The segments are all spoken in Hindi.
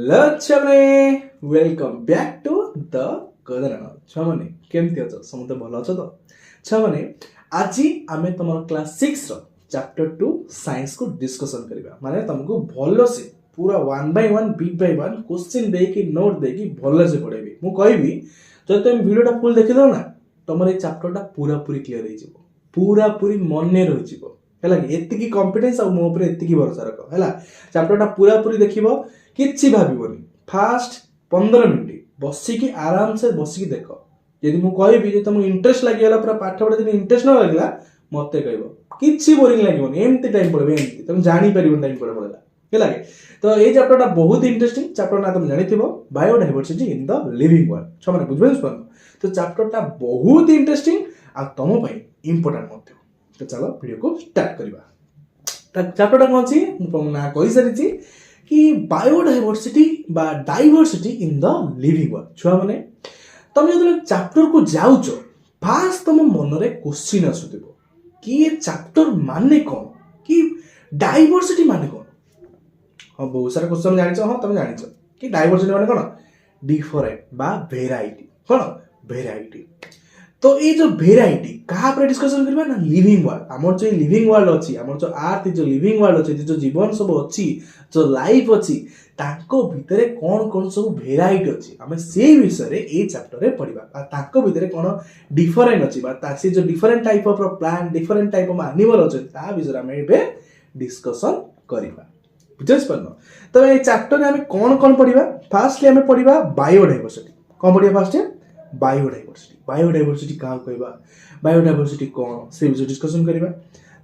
हेलो छुआने वेलकम बैक टू द कदरान छुआने केमती अछ समस्त भल अछ तो छुआने आज आमे तुम क्लास 6 रो चैप्टर 2 साइंस को डिस्कशन करबा माने तुमको भलो से पूरा 1 बाय 1 बिट बाय 1 क्वेश्चन दे कि नोट दे कि भलो से पढेबी मु कहबी जब तुम वीडियोटा फुल देखि दो ना तुमर ए चैप्टरटा पूरा पूरी क्लियर हो जिवो पूरा पूरी मने रहि जिवो हैला एतिकी कॉन्फिडेंस आ मो ऊपर एतिकी भरोसा रखो हैला चैप्टरटा पूरा पूरी देखिबो किछि भाबिबोनी फास्ट 15 मिनिट बसिकी आराम से बसिकी देखो यदि मु कहबी जे तुम इंटरेस्ट लागि गेला पूरा पाठ पढे दिन इंटरेस्ट न लागला मते कहबो किछि बोरिंग लागिबोनी एम्ति टाइम पढबे एम्ति तुम जानि परिबो टाइम पढे पढला के लागे तो ए चैप्टरटा बहुत इंटरेस्टिंग चैप्टर ना तुम जानिथिबो biodiversity in the living world छमने बुझबे सुन तो चैप्टरटा बहुत इंटरेस्टिंग आ तुम पई इंपोर्टेंट मते तो चलो वीडियो को स्टार्ट करबा चैप्टरटा कोन छी मु ना कहि सरिछि कि बायोडायवर्सिटी बा diversity in the living world छुआ माने तुम जो चैप्टर को जाउछ फास्ट तुम मन रे क्वेश्चन आसुथिबो कि ये चैप्टर माने कोन कि डायवर्सिटी माने कोन हां बहुत सारा क्वेश्चन जानिछ हां तुम जानिछ कि डायवर्सिटी माने कोन डिफरेंट बा वेराइटी कोन वेराइटी तो ये जो वेराइटी कहा पर डिस्कशन करबा ना लिविंग वर्ल्ड हमर जो लिविंग वर्ल्ड अछि हमर जो अर्थ जो लिविंग वर्ल्ड अछि जो जीवन सब अछि जो लाइफ अछि ताको भितरे कोन कोन सब वेराइटी अछि हमें से विषय रे ए चैप्टर रे पढिबा आ ताको भितरे कोन डिफरेंट अछि बा तासी जो different type of plant different type of animal अछि ता विषय हमें एबे डिस्कशन करबा बुझस पनो तो ए चैप्टर रे हमें कोन कोन पढिबा फर्स्टली हमें पढिबा बायोडायवर्सिटी कोन पढिबा फर्स्ट बायोडायवर्सिटी कहा कहबा बायोडायवर्सिटी कोन से विषय डिस्कशन करबा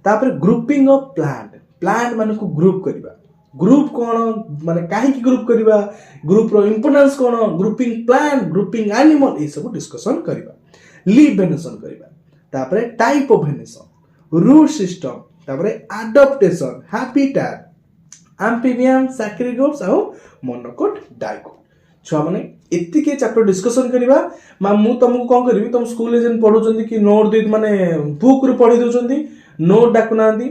तापर ग्रुपिंग ऑफ प्लांट माने को ग्रुप करबा ग्रुप कोन माने काहे की ग्रुप करबा ग्रुप रो इंपोर्टेंस कोन ग्रुपिंग प्लांट ग्रुपिंग एनिमल ए सब डिस्कशन करबा लीव वेनेशन करबा तापर type of venation root system तापर एडाप्टेशन हैबिटेट एम्फीबियन सैक्रोगोप्स आ मोनोकोट डाइकोट छुआ माने एतिके चैप्टर डिस्कशन करबा मा मु तुमको कोन करबी तुम स्कूल ले जन पढुचंदी कि नोट दे माने बुक रो पढी दोचंदी नोट डाकु नांदी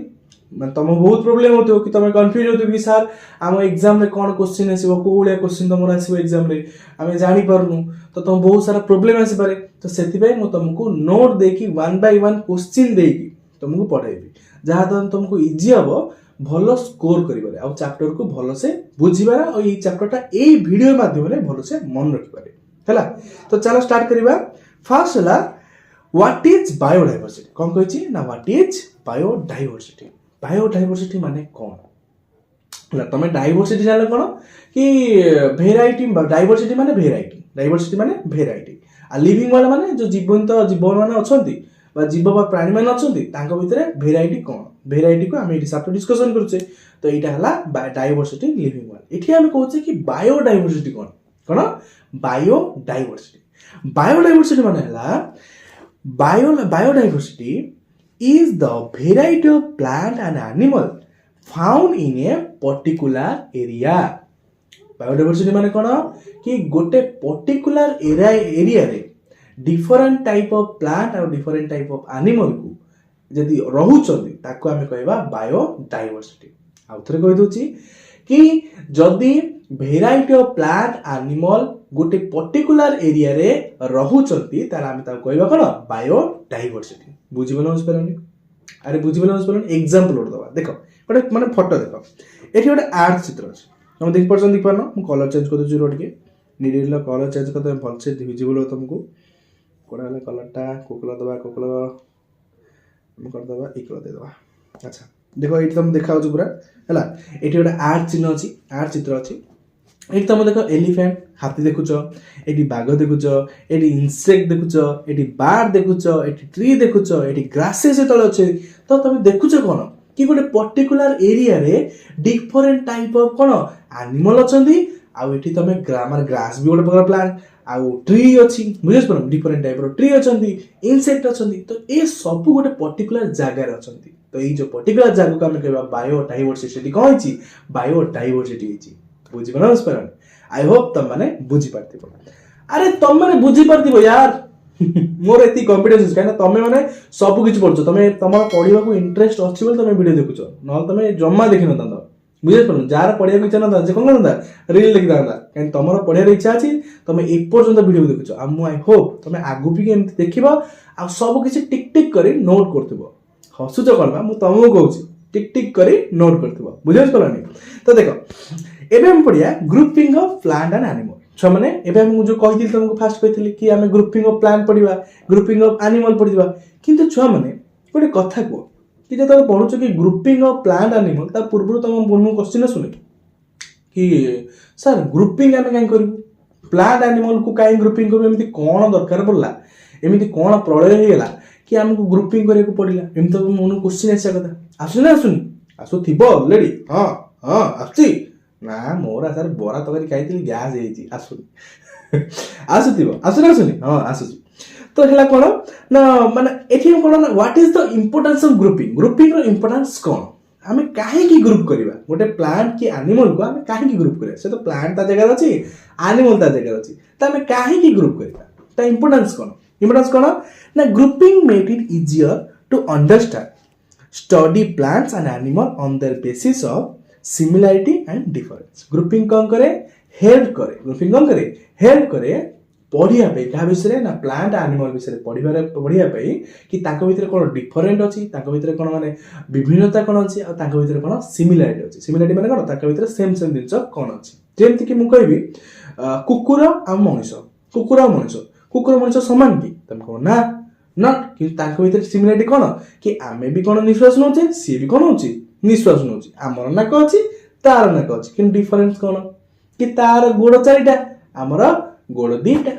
माने तुम बहुत प्रॉब्लम होतो कि तुम कंफ्यूज होतो कि सर हम एग्जाम रे कोन क्वेश्चन आसीबो कोउलिया क्वेश्चन तुमरा आसीबो एग्जाम रे हमें जानि परनु तो तुम बहुत सारा प्रॉब्लम आसी पारे तो सेति भाई मु तुमको नोट दे कि 1 बाय 1 क्वेश्चन दे कि तुमको पढाइबी जहा तो तुमको इजी हबो भलो स्कोर करिबारे आ चैप्टर को भलो से बुझिबारा और ई चैप्टरटा ए वीडियो माध्यम रे भलो से मन रखिबारे हैला तो चलो स्टार्ट करिबा फर्स्ट हला व्हाट इज बायोडायवर्सिटी कोन कहछि ना व्हाट इज बायोडायवर्सिटी माने कोन हला तमे डायवर्सिटी जानले कोन कि वेराइटी डायवर्सिटी माने वेराइटी आ लिविंग वर्ल्ड माने जो जीवंत जीव माने अछंती बा जीव बा प्राणी माने अछंती तांको भितरे वेराइटी कोन वेराइटी को हम एटी चैप्टर डिस्कशन करछे तो एटा हला डायवर्सिटी लिविंग वर्ल्ड एठी हम कहउछे कि बायोडायवर्सिटी कोन बायोडायवर्सिटी माने हला biodiversity is the variety of plant and animal found in a particular area biodiversity माने कोन कि गोटे पर्टिकुलर एरिया रे डिफरेंट टाइप ऑफ प्लांट और डिफरेंट टाइप ऑफ एनिमल को जदि रहुचंदी ताको हमें कहबा बायोडायवर्सिटी आ उथरे कहि दोची कि जदि वेराइटी ऑफ प्लांट एनिमल गोटे पर्टिकुलर एरिया रे रहुचंती तार हमें ताको कहबा कोन बायोडायवर्सिटी बुझिबलो हस्परनी अरे बुझिबलो हस्परनी एग्जांपल उठ दबा देखो गोटे माने फोटो देखो एठी गोटे आर्ट चित्र अछि हम देख परछन मु कलर चेंज कर दछु रोटके नीडल कलर चेंज करते भल से विजिबल तुमको कोडा वाला कलरटा कोकला दबा कोकला हम कर दबा एक कलर दे दबा अच्छा देखो एठी तुम देखाउ छु पूरा हला एठी गोटे आर्ट चिन्ह अछि आर्ट चित्र अछि एठी तुम देखो एलिफेंट हाथी देखुछ एठी बाघ देखुछ एठी इंसेक्ट देखुछ एठी बर्ड देखुछ एठी ट्री देखुछ एठी ग्रासेस तळे अछि तो तुम देखुछ कोन कि गोटे पर्टिकुलर एरिया रे डिफरेंट टाइप ऑफ कोन एनिमल अछंदी आ एठी तुम ग्रामर ग्रास भी गोटे प्रकार प्लांट आ ट्री अछि बुझस पर डिफरेंट टाइप रो ट्री अछंदी इंसेक्ट अछंदी तो ए सब गोटे पर्टिकुलर जगह रे अछंदी तो ए जो पर्टिकुलर जगह को हम कहबा बायोडायवर्सिटी कहै छी बायोडायवर्सिटी छी बुझि बनस पर आई होप तुम माने बुझि पारथिबो अरे तुम माने बुझि पारथिबो यार मोर एती कॉन्फिडेंस काना तमे माने सब किछ पढछो तमे तमर पढिबा को इंटरेस्ट अछि बोल तमे वीडियो देखुछो न तमे जम्मा देखिन तंद ବୁଝିପାରୁନ ଯାହାର ପଢିବାକୁ ଇଚ୍ଛା ନଥାନ୍ତା ଯେ କଣ କରନ୍ତା ରିଲ ଦେଖିଥାନ୍ତା କାହିଁକି ତମର ପଢିବାର ଇଚ୍ଛା ଅଛି ତମେ ଏପର୍ଯ୍ୟନ୍ତ ଭିଡିଓ ଦେଖୁଛ ଆଉ ମୁଁ ଆଇ ହୋପ ତମେ ଆଗକୁ ବି ଏମିତି ଦେଖିବ ଆଉ ସବୁ କିଛି ଟିକ ଟିକ କରି ନୋଟ କରୁଥିବ ହସୁଛ କଣ ବା ମୁଁ ତମକୁ କହୁଛି ଟିକ ଟିକ କରି ନୋଟ କରୁଥିବ ବୁଝିପାରିଲନି ତ ଦେଖ ଏବେ ଆମେ ପଢିବା grouping of plant and animal ଛୁଆ ମାନେ ଏବେ ମୁଁ ଯୋଉ କହିଥିଲି ତମକୁ ଫାଷ୍ଟ କହିଥିଲି କି ଆମେ ଗ୍ରୁପିଂ ଅଫ ପ୍ଲାଣ୍ଟ ପଢିବା ଗ୍ରୁପିଂ ଅଫ ଆନିମଲ ପଢିବା କିନ୍ତୁ ଛୁଆ ମାନେ ଗୋଟେ କଥା କୁହ कि ଯେତେବେଳେ ପଢୁଛ କି ଗ୍ରୁପିଂ ଅଫ ପ୍ଲାଣ୍ଟ ଆନିମଲ ତା ପୂର୍ବରୁ ତମ ମନକୁ କ୍ୱେଶ୍ଚିନ୍ ଆସୁନି କି ସାର୍ ଗ୍ରୁପିଂ ଆମେ କାହିଁ କରିବୁ ପ୍ଲାଣ୍ଟ ଆନିମଲକୁ କାହିଁ ଗ୍ରୁପିଂ କରିବୁ ଏମିତି କ'ଣ ଦରକାର ପଡ଼ିଲା ଏମିତି କ'ଣ ପ୍ରଳୟ ହେଇଗଲା କି ଆମକୁ ଗ୍ରୁପିଂ କରିବାକୁ ପଡ଼ିଲା ଏମିତି ତ ମନକୁ କ୍ୱେଶ୍ଚିନ୍ ଆସିବା କଥା ଆସୁନି ନା ଆସୁନି ଆସୁଥିବ ଅଲରେଡି ହଁ ହଁ ଆସୁଛି ନା ମୋର ସାର୍ ବରା ତରକାରୀ ଖାଇଥିଲି ଗ୍ୟାସ୍ ହେଇଛି ଆସୁନି ଆସୁଥିବ ଆସୁନି ଆସୁନି ହଁ ଆସୁଛି तो हेला कोन ना माने एठी कोन ना what is the importance of grouping रो इंपोर्टेंस कोन हमें काहे की ग्रुप करबा गोटे प्लांट की एनिमल को हमें काहे की ग्रुप करबा से तो प्लांट ता जगह अछि एनिमल ता जगह अछि त हमें काहे की ग्रुप करबा ता इंपोर्टेंस कोन ना grouping made it easier to understand study plants and animal on their basis of similarity and difference grouping कोन करे हेल्प करे ग्रुपिंग कोन करे हेल्प करे पढ़िया पे क्या विषय ना प्लांट एनिमल विषय पढ़िया पे कि ताको भितर कोन डिफरेंट अछि ताको भितर कोन माने विभिन्नता कोन अछि आ ताको भितर कोन सिमिलरिटी अछि सिमिलरिटी माने कोन ताको भितर सेम दिनस कोन अछि जेमति कि मु कहबी कुकुर आ मनुष्य कुकुर मनुष्य समान कि तम को ना नॉट कि ताको भितर सिमिलरिटी कोन कि आमे भी कोन निश्वास नउचे सी भी कोन होची निश्वास नउची हमर नाक अछि तार नाक अछि कि डिफरेंस कोन कि तार गोड़ चारिटा हमर गोड़ दीटा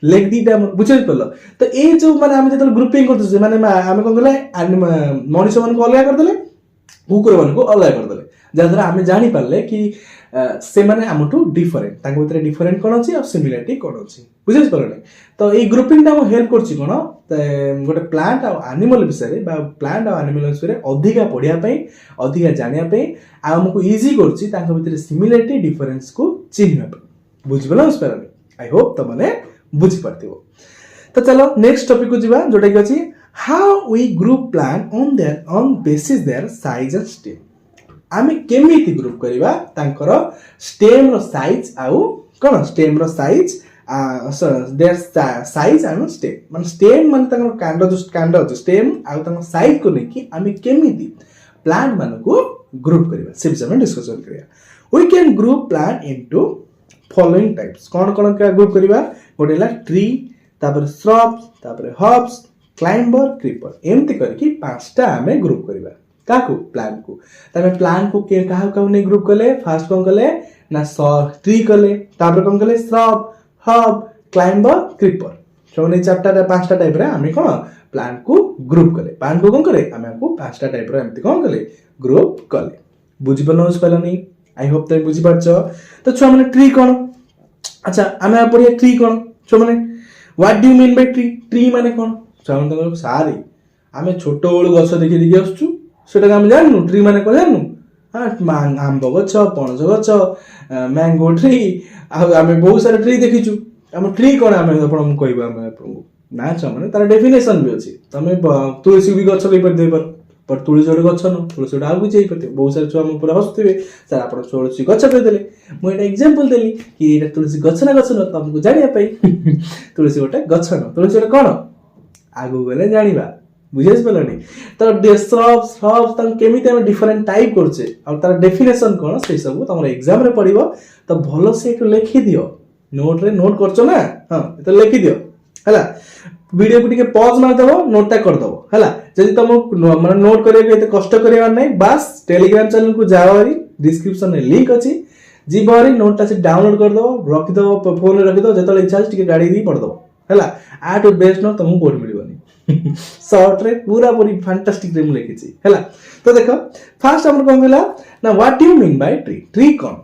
लेग दीटा बुझे पड़ल तो ये जो माने आम जो ग्रुपिंग करते माने आम कौन कले मनीष मान को अलग करदे कुकुर मान को अलग करदे जहाँद्वारा आम जापारे कि से माने आमठू डिफरेंट ताको भितर डिफरेंट कौन अच्छी और सिमिलरिटी कौन अच्छी बुझे पारे तो ये ग्रुपिंग टा हेल्प कर कौन गोटे प्लांट और एनिमल विषय प्लांट और एनिमल विषय अधिका पढ़ाई अधिका जानापी आमको इजी कर सिमिलरिटी डिफरेंस को चिन्ह बुझिपार बुझिपारे आई होप तुमने बुझी पार्थिबो तो चलो नेक्स्ट टॉपिक को जीवा जोटा कि अछि how we group plant on basis their size and stem आमे केमिति ग्रुप करबा तांकर स्टेम रो साइज आउ कोन स्टेम रो size their size and stem मान स्टेम मान तांकर कांड जो स्टेम आउ तांकर साइज को नेकी आमे केमिति प्लांट मान को ग्रुप करबा से विषय में डिस्कशन करिया we can group plant into following types कौन कौन क्या ग्रुप करबा गोटे ला ट्री तापर श्रब्स तापर हर्ब्स क्लाइंबर क्रीपर एमती करके पांचटा हमें ग्रुप करबा काकू प्लांट को तमे प्लांट को के काहा काउ ने ग्रुप कले फर्स्ट कोन कले ना ट्री कले तापर कोन कले श्रब हर्ब क्लाइंबर क्रीपर सोने चारटा पांचटा टाइप रे हमें कोन प्लांट को ग्रुप कले प्लांट को कोन करे हमें को पांचटा टाइप रे एमती कोन कले ग्रुप कले बुझि पलनी आई होप तुम बुझी पार्छ तो छुआ माने ट्री कोन अच्छा आमे पढ़िया ट्री कोन छुआ माने what do you mean bye tree tree माने कोन छुआ माने सारी आमे छोट बळु गछ देखि देखि आछू सेटा हम जाननु ट्री माने कोन जाननु हां आंब गछ पणस गछ मैंगो ट्री आमे बहुत सारा ट्री देखिछु हम ट्री कोन आमे आपण कहबा आमे आपन ना छुआ माने तार डेफिनेशन भी अछि तमे तुलसी भी गछ ले पर दे पर तुलसी गोटे गछ न तुलसी गोटे आगु जाई पते बहुत सारे छुआ पूरा हसुथिबे सर आपण तुलसी गछ कहदेले मु एटा एग्जांपल देली कि एटा तुलसी गछ न तुमको जानिया पई तुलसी गोटे गछ न तुलसी गोटे कोन आगु गले जानिबा बुझेस पलनी तो श्रब्स हर्ब्स तम केमिति हम डिफरेंट टाइप करछे और तार डेफिनेशन कोन से सब तमर एग्जाम रे पढिबो तो भलो से एक लिखि दियो नोट रे नोट करछो ना हां तो लिखि दियो हला वीडियो को टिके पॉज मार दबो नोटटा कर दबो हला जदि तुम माने नोट करे के एते कष्ट करिया नै बस टेलीग्राम चैनल को जाओ री डिस्क्रिप्शन में लिंक अछि जीवारी नोटटा से डाउनलोड कर दबो रखि दबो फोन रे रखि दबो जतले इच्छा टिके गाड़ी दी पढ़ दबो हला आट बेस्ट नो तुमको कोड मिलबनी शॉर्ट रे पूरा पूरी फैंटास्टिक रे लिखि छी हला तो देखो फर्स्ट हम कोन गेला ना what do you mean bye tree tree cone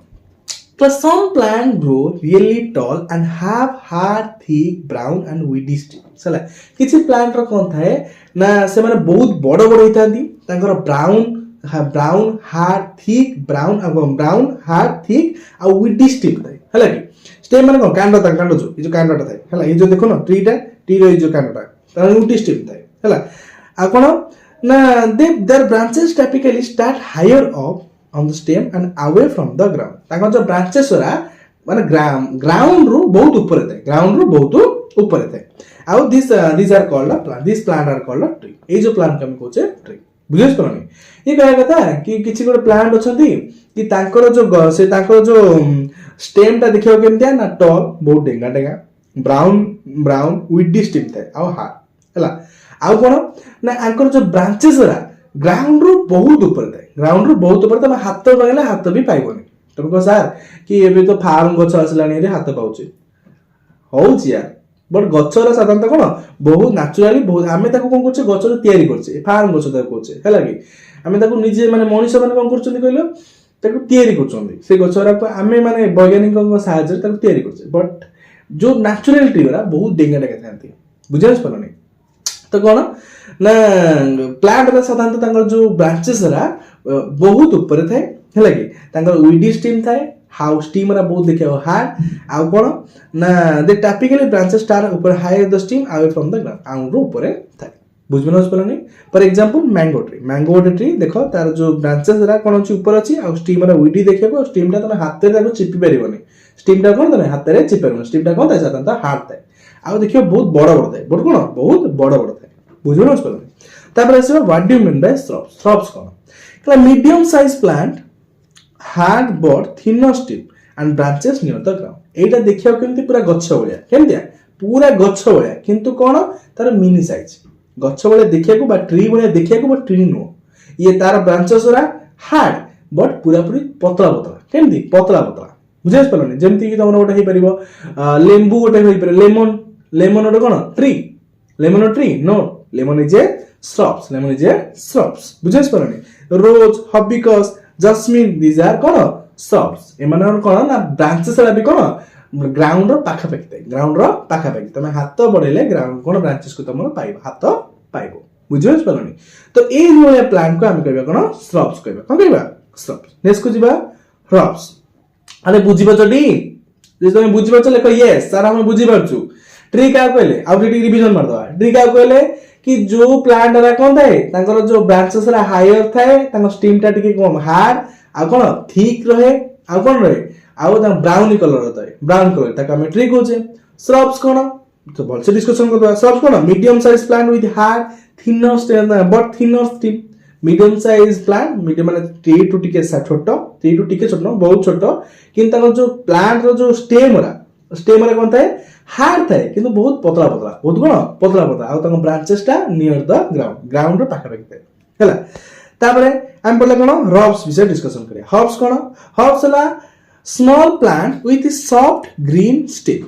So some plants grow really tall and have hard, thick, brown and weedy stems. चला किसी प्लांट रो कोन थाए ना से माने बहुत बड़ बड़ होइतांती तांकर brown hard thick brown hard thick आ weedy stem थाए हला कि स्टेम माने कोन कांड जो ये जो कांडटा थाए हला ये जो देखो ना ट्री रो ये जो कांडटा तार weedy stem थाए हला आ कोन ना their branches typically start higher up on the stem and away from the ground ताको जो ब्रांचेस रा माने ग्राउंड रु बहुत ऊपर थे ग्राउंड रु बहुत ऊपर थे आउ this are called a plant this plant are called a tree ए जो प्लांट हम कहचे ट्री बुझिस परनी ये कहया कथा कि किछि गोटे प्लांट अछंती कि तांकर जो से तांकर जो स्टेम ता देखियो केमतिया ना टॉल बहुत डेंगा डेंगा ब्राउन ब्राउन विथ स्टेम थे आउ हार्ड हला आउ कोन ना आंकर जो ब्रांचेस रा ग्राउंड रु बहुत ऊपर थे ग्राउंड रु बहुत ऊपर तमे हाथ लगले हाथ भी पाइबोनी तुम कह सर कि एबे तो फार्म गछ आसलानी रे हाथ पाउची होउची यार बट गछर साधारणतः कोन बहुत नेचुरली बहुत आमे ताको कोन करछे गछर तयारी करछे फार्म गछ ताको करछे हैला कि आमे ताको निजे माने मनुष्य माने कोन करछन कहलो ताको तयारी करछन से गछरा को आमे माने वैज्ञानिक को सहायता ताको तयारी करछे बट जो नेचुरल ट्री रा बहुत डेंगा डेंगा थांती बुझास परनी तो कोन ना प्लांट रा साधारणतः तांगर जो ब्रांचेस रा बहुत ऊपर थाए हैला कि तांगर विडी स्टेम थाए हाउ स्टीम रा बहुत देखियो हार्ड आउ कोन ना दे टाइपिकली ब्रांचेस स्टार ऊपर higher the stem away from the ground आउट रो ऊपर थाए बुझबनो पलनी फॉर एग्जांपल मैंगो ट्री देखो तार जो ब्रांचेस रा कोन अछि ऊपर अछि आ स्टीम रा विडी देखियो स्टीम टा तमे हाथ रे ताको चिपी परिबोनी स्टीम टा कोन तमे हाथ रे चिपी परिबोनी स्टीम टा कोन तासा ता हार्ड थाए आउ देखियो बहुत बड़ बड़ थाए बट कोन बहुत बड़ बड़ थाए बुझबनो पलनी तापर आसे what do you mean by shrubs shrubs कोन कला medium size plant hard but thinner stem and branches near the ground एटा देखियो केमती पूरा गच्छ भलिया केमतिया पूरा गच्छ भलिया किंतु कोन तार मिनी साइज गच्छ भलिया देखिया को बा ट्री भलिया देखिया को बा ट्री नो ये तार ब्रांचेस रा हार्ड बट पूरा पूरी पतला पतला केमती पतला पतला बुझास पलनी जेमती कि तमरो गोटे हे परिबो लेंबू गोटे हे परिबो लेमन लेमन गोटे कोन tree no lemon is a shrubs बुझास पलनी rose hibiscus jasmine these are कोन श्रब्स एमान कोन ना ब्रांचेस रा भी कोन ग्राउंड रो पाखा पाखी तमे हाथ बढ़ेले ग्राउंड कोन ब्रांचेस को तमरो पाइबो हाथ पाइबो बुझिस पलनी तो ए होया प्लांट को हम कहबा कोन श्रब्स कहबा कोन कहबा श्रब्स नेक्स्ट को जिबा hrubs अरे बुझिबा चडी जे तमे बुझिबा चले को यस सारा हम बुझि परछु ट्री का कहले आ रिवीजन मार दवा ट्री का कहले कि जो प्लांट रा कोन थाए तांकर जो ब्रांचेस रा हायर थाए तांकर स्टीम टा टिके कम हार्ड आ कोन थिक रहे आ कोन रहे आ ता ब्राउन कलर थाए ब्राउन कलर ताका हम ट्री कहूचे श्रब्स कोन तो भलसे डिस्कशन करबा shrubs cone medium size plant with hard thinner stem but thinner steam medium size plant medium माने ट्री टू टिके छोटो ट्री टू टिके छोटो बहुत छोटो किंतु तांकर जो प्लांट रो जो स्टेम रा कोन थाए हार्ड थाए किंतु बहुत पतला बहुत कोन पतला आ तांको ब्रांचेस टा नियर द ग्राउंड रो पाखा पाखी थाए हैला तापरे हम पले कोन hrubs विषय डिस्कशन करिया hrubs हला small plant with soft green stem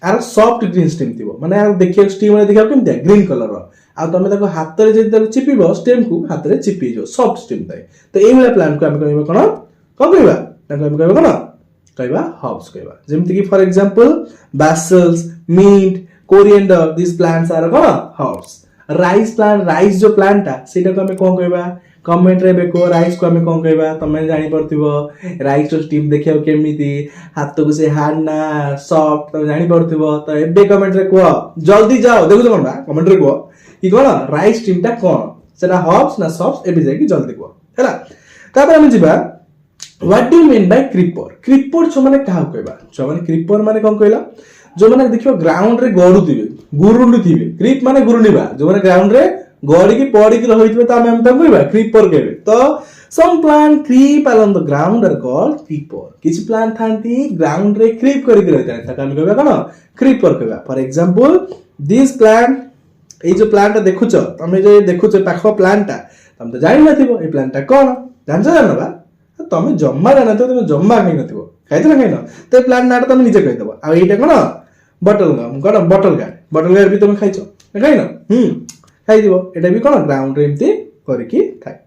are soft green stem थिबो माने आर देखियो स्टेम रे देखियो केमते ग्रीन कलर रो आ तमे ताको हाथ रे जे ताको चिपिबो स्टेम को हाथ रे चिपि जो सॉफ्ट स्टेम थाए तो एई वाला प्लांट को हम कहबो कोन कहबा ताको हम कहबो कोन कहबा hrubs कहबा जेमति कि for example basils mint coriander these plants are cone hrubs rice जो प्लांट ता सेटा को हम कोन कहबा कमेंट रे बेको राइस को हम कोन कहबा तमे जानि परथिबो राइस रो स्टीम देखियो केमिति हाथ को से हार्ड ना सॉफ्ट तमे जानि परथिबो तो एबे कमेंट रे को जल्दी जाओ देखु कोन बा कमेंट रे को कि कोन राइस स्टीम ता कोन सेटा hrubs ना सॉफ्ट एबे जाय कि जल्दी को हैला तापर हम जिबा what do you mean bye creeper जो माने कहा कहबा जो माने क्रीपर माने कोन कहला जो माने देखियो ग्राउंड रे गुरुंडुथिबे क्रीप माने गुरुंडीबा जो माने ग्राउंड रे गड़ी की पड़ी की रहितबे त हम त कहबा क्रीपर कहबे तो some plant creep along the ground are called creeper किछि प्लांट थांती ग्राउंड रे क्रीप करि के रहता है त हम कहबा कोन क्रीपर कहबा फॉर एग्जांपल दिस प्लांट ए जो प्लांट देखुछ तमे जे देखुछ पाखो प्लांट ता तम त जानि नथिबो ए प्लांट ता कोन जानबा तमे जम्मा जाना तमे जम्मा खाइ नथिबो खाइतला खाइनो तो प्लांट नाटा तमे निजे कहि दबो आ एटा कोन बटल गार्ड भी तमे खाइछो खाइनो खाइ दिबो एटा भी कोन ग्राउंड रे एमती करकी थाए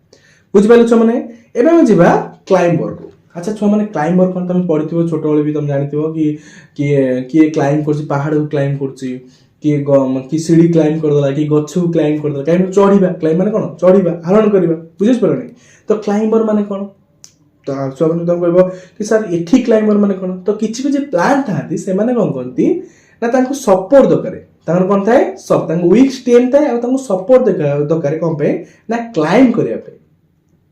बुझि पालो छ माने एबे हम जिबा क्लाइंबर को अच्छा छ माने क्लाइंबर कोन तमे पढिथिबो छोटो वाले भी तमे जानिथिबो कि क्लाइंब करछि पहाड़ को क्लाइंब करछि कि सीढ़ी क्लाइंब कर दला कि गच्छ को क्लाइंब कर दला काई चढ़ीबा क्लाइंब माने कोन चढ़ीबा आरोहण करबा बुझिस परनी तो क्लाइंबर माने कोन तो सब तुम कहबो कि सर एठी क्लाइंबर माने कोन तो किछि जे प्लांट थाती से माने कोन करती ना तांको सपोर्ट दरकारे तांको कोन थाए सब तांको वीक स्टेम थाए आ तांको सपोर्ट दरकारे कोन पे ना क्लाइंब करिया पे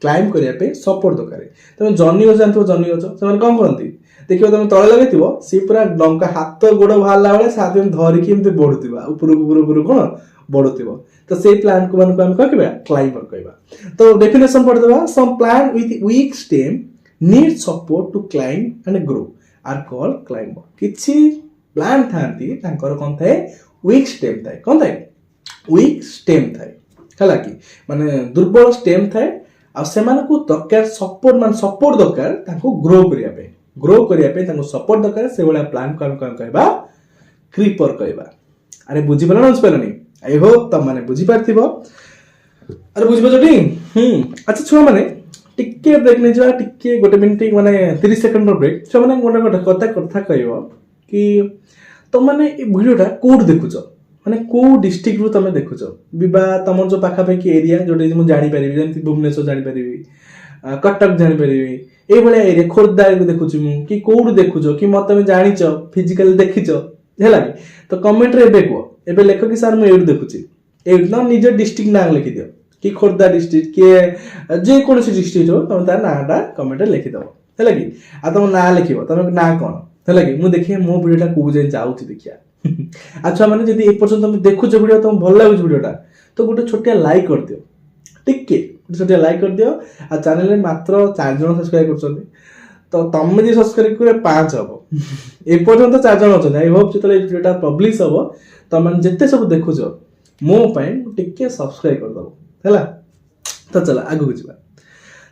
क्लाइम करिया पे सपोर्ट दरकार तुम जर्नी गछ जानथो जर्नी गछ से कौन करती देखियो तुम तले लगे सी पूरा डंका हाथ गोड़ बाहरला बेले से तुम धरिकी एमती बढ़ुवा ऊपर कौन बढ़ुव तो से प्लांट को मान को कहबा क्लाइंबर कहबा तो डेफिनेशन पढ़दबा some plant with weak stem need support to climb and grow are called climber किछि प्लांट थांती तांकर कोन थाए वीक स्टेम थाए कोन थाए वीक स्टेम थाए हला कि माने दुर्बल स्टेम थाए आ सेमानकु दरकार सपोर्ट मान सपोर्ट दरकार तांको ग्रो करिया पे तांको सपोर्ट दरकार से वाला प्लांट को हम कहबा क्रीपर कहबा अरे बुझी पला न बुझी नहीं आई होप तम माने बुझी पारथिबो अरे बुझी पछटी अच्छा छुआ माने टिके ब्रेक नै जा टिके गोटे मिनिट माने 30 सेकंड रो ब्रेक छुआ माने गोटे कथा कहबो कि तुम माने ए वीडियोटा कोड देखुछ माने को डिस्ट्रिक्ट रु तमे देखुछ बिबा तमर जो पाखा पाखी एरिया जोटे मु जानि परिबी जेंति भुवनेश्वर जानि परिबी कटक जानि परिबी ए भले एरिया खोर्धा देखुछ मु कि कोड देखुछ कि मत तमे जानिछ फिजिकल देखिछ हैला तो कमेंट रे एबे को एबे लेखो कि सर मु एड देखुछ एड न निज डिस्ट्रिक्ट नाम लिखि दियो कि खोर्धा डिस्ट्रिक्ट के जे कोनसी डिस्ट्रिक्ट हो तमे तार नाटा कमेंट रे लिखि दबो हैला कि आ तम ना लिखिबो तमे ना कोन हैला कि मु देखिए मो वीडियोटा को जे जाउछि देखिया अच्छा माने जदी ए पर्यंत तुम देखुछ वीडियो तुम भल लागुछ वीडियोटा तो गोटे छोटिया लाइक कर दियो टिके छोटिया लाइक कर दियो आ चैनल रे मात्र 4 जन सब्सक्राइब करछन तो तमे जे सब्सक्राइब करे 5 हबो ए पर्यंत 4 जन अछन आई होप जतले वीडियोटा पब्लिश हबो त मन जत्ते सब देखुछ मो पय टिके सब्सक्राइब कर दबो हैला तो चला आगु बुझबा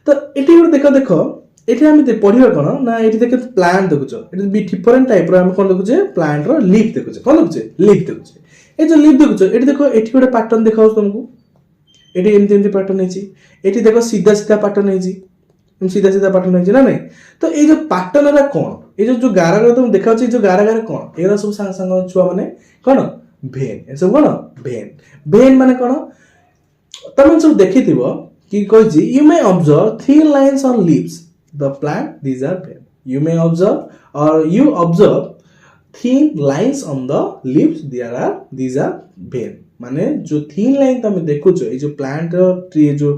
तो एटी देखो देखो एठी हम पढ़िबा कोन ना एठी देखे प्लांट देखुछ एठी बी डिफरेंट टाइप रो हम कोन देखुछ प्लांट रो लीफ देखुछ कोन देखुछ लीफ देखुछ ए जो लीफ देखुछ एठी देखो एठी गोटे पैटर्न देखाउ तुमको एठी एमती एमती पैटर्न हेची एठी देखो सीधा सीधा पैटर्न हेची सीधा सीधा पैटर्न हेची ना नहीं तो ए जो पैटर्न रा कोन ए जो गारा तुम देखाउ छी जो गारा गारा कोन एरा सब संग संग छुआ माने कोन भेन ए सब कोन भेन भेन माने कोन तुम सब देखिथिबो कि कहै छी you may observe three lines on leaves the plant these are vein you may observe or you observe thin lines on the leaves these are vein माने जो thin line तमे देखुछ ए जो प्लांट ट्री जो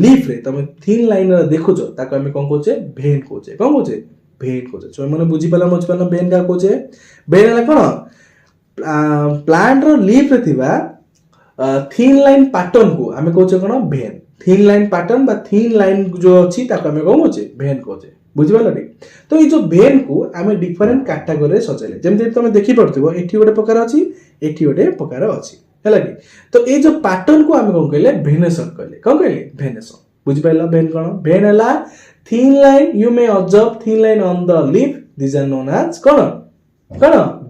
लीफ रे तमे thin line रे देखुछ ताको हम कोन कहछे भेन कहछे कोन कहछे भेन कहछे जो माने बुझी पाला भेन का कहछे भेन हला कोन प्लांट रो लीफ रे थिबा thin line पैटर्न को हम कहछे कोन भेन थीन लाइन पैटर्न बा थीन लाइन जो अछि ताको हम कोन होचे भेन कोचे बुझिबाला रे तो ई जो भेन को हम डिफरेंट कैटेगरी रे सजेले जेमते तुम देखि पड़थिबो एठी गोटे प्रकार अछि एठी गोटे प्रकार अछि हैला कि तो ए जो पैटर्न को हम कोन कहले भेनेशन कहले भेनेशन बुझिबाला भेन कोन भेन हला thin line you may observe thin line on the leaf this are known as कोन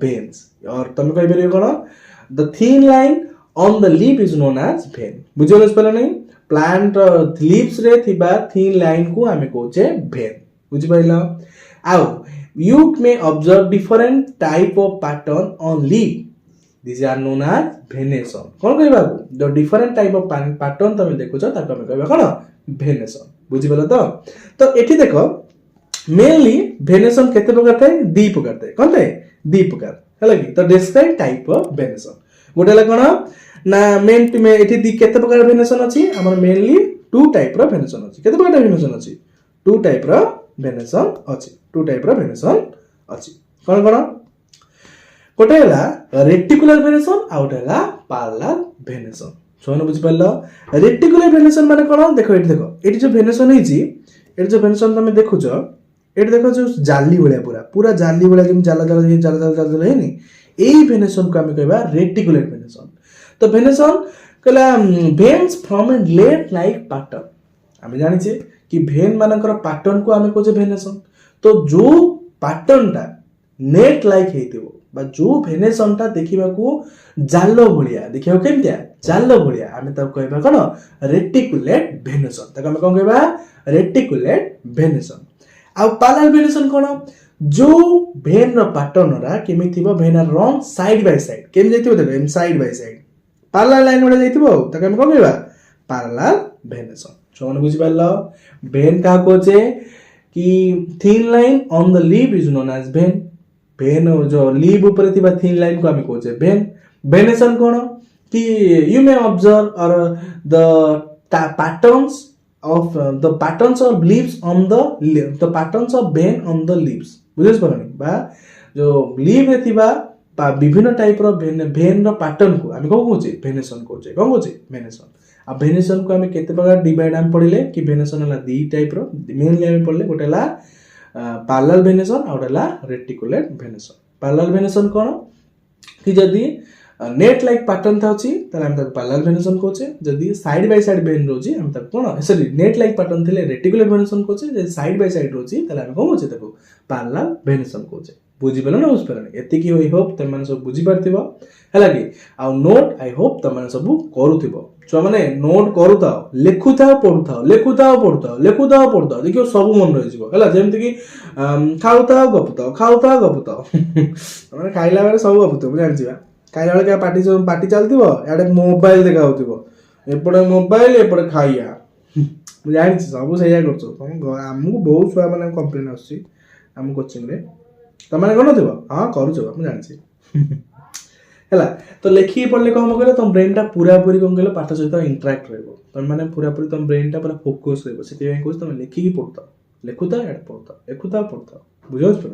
भेन्स और तुम कहि परियो कोन the thin line on the leaf is known as vein बुझिबाला पहला नहीं प्लांट लीव्स रे थिबा थीन लाइन को हमें कहचे भेन बुझि पाइला आउ you may observe different type of pattern on leaf this are known as venation कोन कहबा the different type of pattern तमे देखुछ ताको हमें कहबा कोन भेनेशन बुझि पाइला तो एठी देखो मेनली भेनेशन केते प्रकार थाए दी प्रकार थाए कोन थाए दी प्रकार हला कि तो डिस्क्राइब टाइप ऑफ भेनेशन गोटेला कोन ना मेन में एठी दी केते प्रकार भेनेशन अछि हमर मेनली टू टाइप रो भेनेशन अछि केते प्रकार भेनेशन अछि टू टाइप रो भेनेशन अछि टू टाइप रो भेनेशन अछि कोन कोन कोटेला रेटिकुलर भेनेशन आउटेला पैरेलल भेनेशन सोन बुझि पल्लो रेटिकुलर भेनेशन माने कोन देखो एठी जो भेनेशन हिची एठी जो भेनेशन तमे देखुछ एठी देखो जो जाली भलिया पूरा जाली भलिया जिम जाला हेनी एई भेनेशन को हम कहबा रेटिकुलर भेनेशन तो भेनेशन कला veins from a net like pattern हम जानि छे कि भेन मानकर पैटर्न को हम कहजे भेनेशन तो जो पैटर्न टा नेट लाइक हेतिबो बा जो भेनेशन टा देखिबा को जालो भलिया देखिबा केमतिया जालो भलिया हम त कहबा कोन रेटिकुलेट भेनेशन त हम कोन कहबा रेटिकुलेट भेनेशन आ पैरेलल भेनेशन कोन जो भेन रो पैटर्न रा केमि थिबो vein run side by side केम जैतिबो देखो एम side by side parallel line वाला जैतिबो त हम कोन कहबा पैरेलल भेनेशन सोन बुझि पालो भेन का कोचे कि thin line on the leaf is known as vein vein जो लीफ ऊपर थिबा थीन लाइन को हम कोचे भेन भेनेशन कोन कि यू मे ऑब्जर्व और the patterns of the patterns of leaves on the patterns of vein on the leaves बुझे पारनी बा जो लीव रे थिबा बा विभिन्न टाइप रो भेन रो पैटर्न को आमी को कहूचे भेनेशन कहूचे कोन कहूचे भेनेशन आ भेनेशन को आमी केते प्रकार डिवाइड आम पढिले कि भेनेशन हला दी टाइप रो मेनली आमी पढले गोटेला पैरेलल भेनेशन आ गोटेला रेटिकुलेट भेनेशन पैरेलल भेनेशन कोन कि जदी नेट लाइक पैटर्न था अछि त हम तक पैरेलल भेनेशन कहूचे जदी साइड बाय साइड भेन रोजी हम तक कोन सॉरी नेट लाइक पैटर्न थिले रेटिकुलेट भेनेशन कहूचे जदी साइड बाय साइड रोजी त हम कहूचे तको पैरेलल भेनेशन कहूचे बुझी पेल ना बुझी पेल एतिकी आई होप तुम मैंने सब बुझी पारथिबो हैला कि आ नोट आई होप तुम मैंने सब करूथिबो छुआ माने नोट करूथाओ लेखुथाओ पढुथाओ लेखुथाओ पढुथाओ लेखुथाओ पढुथाओ देखियो सब मन रहि जिवो हैला जेमति कि खाउथाओ गपुथाओ माने खाइला बेले सब गपुथाओ बुझान जिवा खाइला बेले का पार्टी चलथिबो याडे मोबाइल देखा होथिबो एपडे मोबाइल एपडे खाइया बुझान सब सहिया करछो तुम हमहु बहुत छुआ माने कंप्लेन आछि हम कोचिंग रे तमाने कोन थिबो हां करूछो हम जानछि हैला तो लेखि पढले कहम कहले तुम ब्रेन टा पूरा पूरी कोन कहले पाठ सहित इंटरैक्ट रहबो तुम माने पूरा पूरी तुम ब्रेन टा पूरा फोकस रहबो सेति में कोस तुम लेखि की पढता लेखुता एड पढता लेखुता पढता बुझौ छ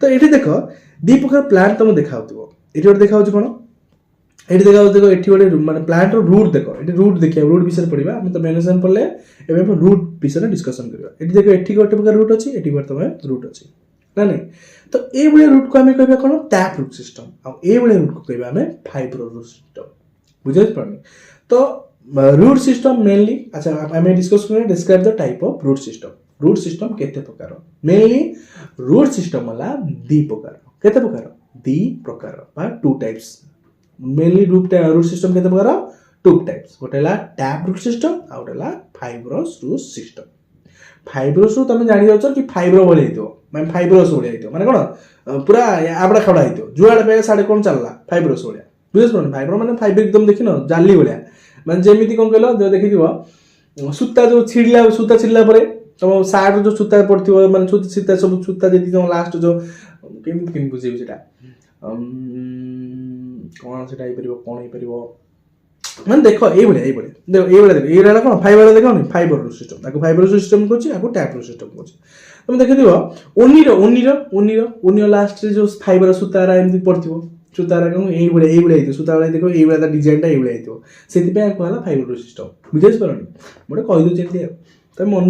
तो एठी देखो दी प्रकार प्लांट तुम देखाउतिबो एठी ओर देखाउछ कोन एठी देखाउछ देखो एठी ओडे माने प्लांट रो रूट देखो एठी रूट देखिया रूट विषय पढिबा हम तो मेनेशन पढले एबे हम रूट विषय डिस्कशन करबा एठी देखो एठी गोटे प्रकार रूट अछि एठी वर्तमान रूट अछि ना नहीं तो ए बळे रूट को हमें कहबा कोन टैप रूट सिस्टम आ ए बळे रूट को कहबा हमें फाइब्रो रूट सिस्टम बुझै पड़नी तो रूट सिस्टम मेनली अच्छा हमें डिस्कस करना describe the type of root system केते प्रकार मेनली रूट सिस्टम वाला दी प्रकार केते प्रकार दी प्रकार बा two types mainly root system केते प्रकार टू टाइप्स गोटेला टैप रूट सिस्टम आ गोटेला फाइब्रोस रूट सिस्टम फाइब्रोस रो तमे जानि जाउछ कि फाइब्रो बोले हितो माने फाइब्रोस बोले हितो माने कोन पूरा आबडा खडा हितो जुआड पे साडे कोन चलला फाइब्रोस बोले बुझस पन फाइब्रो माने फाइबर एकदम देखिनो जाली बोले माने जेमिति कोन कहलो जो देखि दिबो सुत्ता जो छिडला परे तम साइड जो सुत्ता पड़थिबो माने सुत्ता सब सुत्ता जेति तम लास्ट जो केमिति बुझिबो सेटा कोन सेटा आइ परिबो कोन आइ परिबो মানে দেখো এইবলে দেখো এইরা কোন ফাইবার দেখো নি ফাইবার রুট সিস্টেম তাকে ফাইবার রুট সিস্টেম করছি আকু ট্যাপ রুট সিস্টেম করছি তুমি দেখি দিও ওনির লাস্ট রে যে ফাইবার সুতারা এমনি পড়তিবো সুতারা কোন এইবলে আইতো সুতারা দেখো এইবলে তা ডিজাইনটা এইবলে আইতো সেতি পে আকু হলা ফাইবার রুট সিস্টেম বুঝেছ পারনি মোরে কই দউ চেতি তুমি মন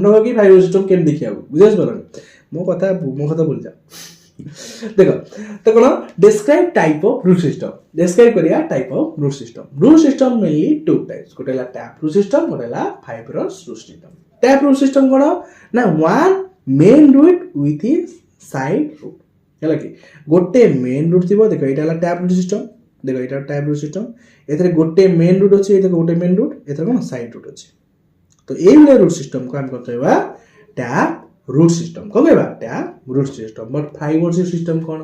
রাখো কি ফাইবার সিস্টেম কেম দেখিয়াবো বুঝেছ পারনি মো কথা বল যা देखो तो कोन describe type of root system describe करिया type of root system mainly two types गोटेला टैप रूट सिस्टम गोटेला fibrous root system tap root system कोन ना one main root with side root हैला कि गोटे मेन रूट थिबो देखो एटाला टैप रूट सिस्टम देखो एटा टैप रूट सिस्टम एथरे गोटे मेन रूट अछि एथरे गोटे मेन रूट एथरे कोन साइड रूट अछि तो एइले रूट सिस्टम को हम कहतबा टैप रूट सिस्टम कौन कहबा tap root system but fiber system कौन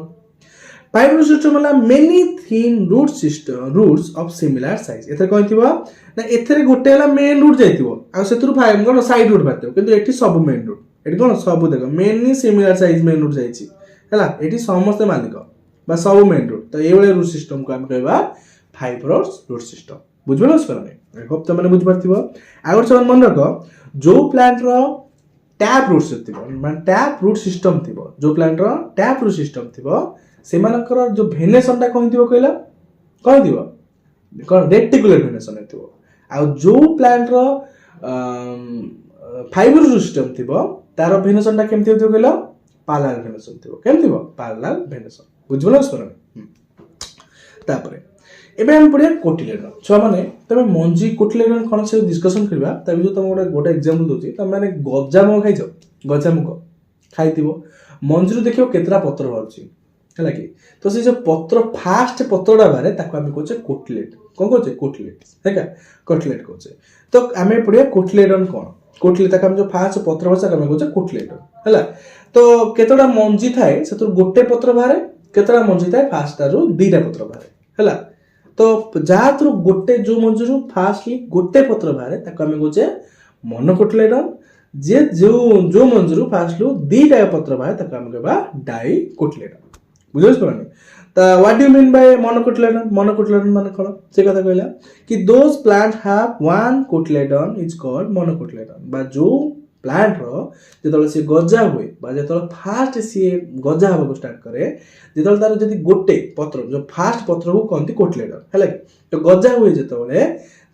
फाइबर सिस्टम वाला many thin roots of similar size एथरे कहै थिबो ना एथरे गोटे वाला मेन रूट जाइथिबो आ सेतुर फाइबर कोन साइड रूट बारथिबो किंतु एठी सब मेन रूट एठी कोन सब देखो many similar size main root जाइछि हैला एठी समस्त मालिक बा सब मेन रूट तो ए वाला रूट सिस्टम को हम कहबा फाइब्रोस रूट सिस्टम बुझबो नसकरने आई होप त माने बुझ पारथिबो आगर सब मन रखो जो प्लांट रो टैप रूट सिस्टम मान टैप रूट सिस्टम थिबो जो प्लांट रो टैप रूट सिस्टम थिबो सेमानकर जो भेनेशन ता कहथिबो कहदिबो कोन रेटिकुलर भेनेशन थिबो आ जो प्लांट रो फाइबर रूट सिस्टम थिबो तार भेनेशन ता केमथि थिबो कहलो पैरेलल भेनेशन थिबो केमथिबो पैरेलल भेनेशन बुझबो न तापरे एबे हम पढिया कोटिलेडन छ माने तमे मंजी कोटिलेडन कोन से डिस्कशन करबा तबे जो तम गोटे एग्जांपल दोची तमे माने गजामुग खाइछो गजामुग खाइतिबो मंजीरु देखियो केतरा पत्र बाहरची हैला कि तो से जो पत्र फास्ट पत्रडा बारे ताको हम कहछे कोटलेट कोन कहछे कोटलेट हैका कोटलेट कहछे तो हमें पढिया कोटिलेडन कोन कोटलेट ताको हम जो फास्ट पत्र भाषा हम कहछे कोटलेट हैला तो केतडा मंजी थाए सेतु गोटे पत्र बारे केतडा मंजी थाए फास्ट तारु दुईटा पत्र बारे हैला तो जातरु गोटे जो मंजूरु फास्टली गोटे पत्र बारे ताको हम कहछे मोनोकोटिलेडन जे जो मंजूरु फास्टली दुईटा पत्र बारे ताको हम कहबा डाइकोटिलेडन बुझिस परनी what do mean by monocotyledon monocotyledon माने कोन से कथा कहला कि those plant have one cotyledon is called monocotyledon बा जो प्लांट रो जेतले से गजा हुए बा जेतले फास्ट से गजा हबो स्टार्ट करे जेतले तार जदी गोटे पत्र जो फास्ट पत्र को कोनती कोटिलेडन हैला तो गजा हुए जेतले